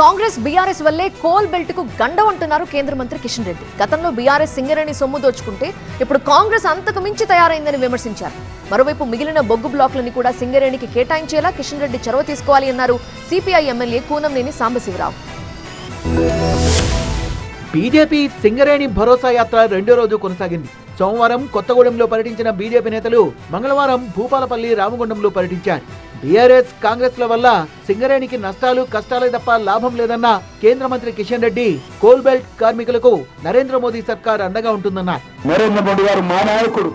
Congress BRS వల్లే coal belt కు గండం అంటున్నారు కేంద్ర మంత్రి కిషన్ రెడ్డి. గతంలో బీఆర్ఎస్ సింగరేణి సొమ్ము దోచుకుంటే ఇప్పుడు కాంగ్రెస్ అంతకు మించి తయారైందని విమర్శించారు. మరోవైపు మిగిలిన బొగ్గు బ్లాకులను కూడా సింగరేణికి కేటాయించేలా కిషన్ రెడ్డి చొరవ తీసుకోవాలి అన్నారు CPI MLA Kunamneni Sambasivarao. BJP Singareni భరోసా యాత్ర రెండో రోజు కొనసాగింది. సోమవారం కొత్తగూడెంలో పర్యటించిన బీజేపీ నేతలు మంగళవారం భూపాలపల్లి, రామగుండంలో పర్యటించారు. బీఆర్ఎస్, కాంగ్రెస్ ల వల్ల సింగరేణికి నష్టాలు, కష్టాలే తప్ప లాభం లేదన్న కేంద్ర మంత్రి కిషన్ రెడ్డి కోల్ బెల్ట్ కార్మికులకు నరేంద్ర మోదీ సర్కార్ అండగా ఉంటుందన్నారు. నరేంద్ర మోడీ గారు మా నాయకుడు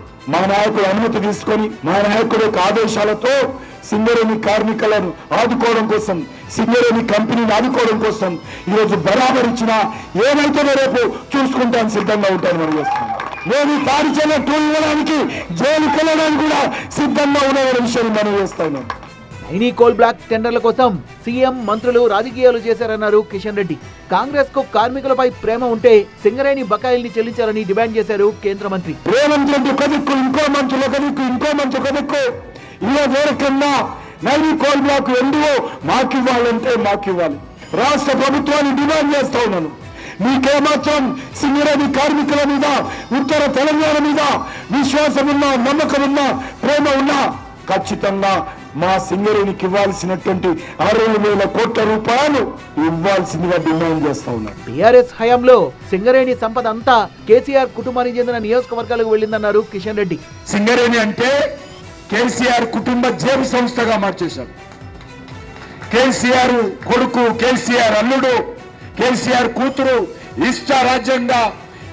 అనుమతి తీసుకొని మా నాయకుడి యొక్క ఆదేశాలతో సింగరేణి కార్మికులను ఆదుకోవడం కోసం, సింగరేణి కంపెనీని ఆదుకోవడం కోసం ఈరోజు బరాబర్ ఇచ్చినా ఏమైతేనే రేపు చూసుకుంటాను సిద్ధంగా ఉంటాను మనం చేస్తున్నాం. నేను తాడిచెల్ల టూల్ ఇవ్వడానికి, జైలుకి వెళ్ళడానికి కూడా సిద్ధంగా ఉన్న విషయాన్ని మనం చేస్తాను. నైనీ కోల్ బ్లాక్ టెండర్ల కోసం సీఎం, మంత్రులు రాజకీయాలు చేశారన్నారు కిషన్ రెడ్డి. కాంగ్రెస్ కు కార్మికులపై ప్రేమ ఉంటే సింగరేణి బకాయిల్ని చెల్లించాలని డిమాండ్ చేశారు కేంద్ర మంత్రి. రేవంత్ రెడ్డి ఒక దిక్కు, ఇంకో మంత్రులు ఒక దిక్కు, ఇంకో మంత్రి ఒక దిక్కు. ఇలా వేరకన్నా నైనీ కోల్ బ్లాక్ ఎందువో మాకివ్వాలంటే మాకివ్వాలి. రాష్ట్ర ప్రభుత్వాన్ని డిమాండ్ చేస్తా ఉన్నాను. మీకేమాత్రం సింగరేణి కార్మికుల మీద, ఉత్తర తెలంగాణ మీద విశ్వాసం ఉన్నా, నమ్మకం ఉన్నా, ప్రేమ ఉన్నా ఖచ్చితంగా మా సింగరేణికి ఇవ్వాల్సినటువంటి 60,000 కోట్ల రూపాయలు ఇవ్వాల్సిందిగా డిమాండ్ చేస్తా ఉన్నారు. బీఆర్ఎస్ హయాంలో సింగరేణి సంపద అంతా కేసీఆర్ కుటుంబానికి చెందిన నియోజకవర్గాలకు వెళ్ళిందన్నారు కిషన్ రెడ్డి. సింగరేణి అంటే కేసీఆర్ కుటుంబ జేబు సంస్థగా మార్చేశారు. కేసీఆర్ కొడుకు, కేసీఆర్ అల్లుడు, కేసీఆర్ కూతురు ఇష్టారాజ్యంగా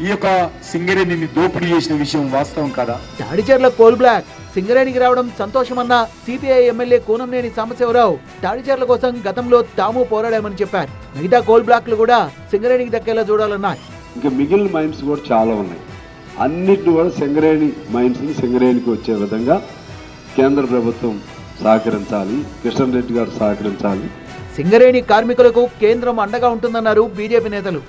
ఈ యొక్క సింగరేణిని దోపిడీ చేసిన విషయం వాస్తవం కదా. తాడిచెర్ల కోల్ బ్లాక్ సింగరేణికి రావడం సంతోషమన్న సిపిఐ ఎమ్మెల్యే కూనంనేని సాంబశివరావు తాడిచెర్ల కోసం గతంలో తాము పోరాడామని చెప్పారు. మిగతా కోల్ బ్లాక్లు కూడా సింగరేణికి దక్కేలా చూడాలన్నారు. ఇంకా మిగిలిన మైన్స్ కూడా చాలా ఉన్నాయి. అన్నిటిని కూడా సింగరేణి మైన్స్ సింగరేణికి వచ్చే విధంగా కేంద్ర ప్రభుత్వం సహకరించాలి, కిషన్ రెడ్డి గారు సహకరించాలి. సింగరేణి కార్మికులకు కేంద్రం అండగా ఉంటుందన్నారు బీజేపీ నేతలు.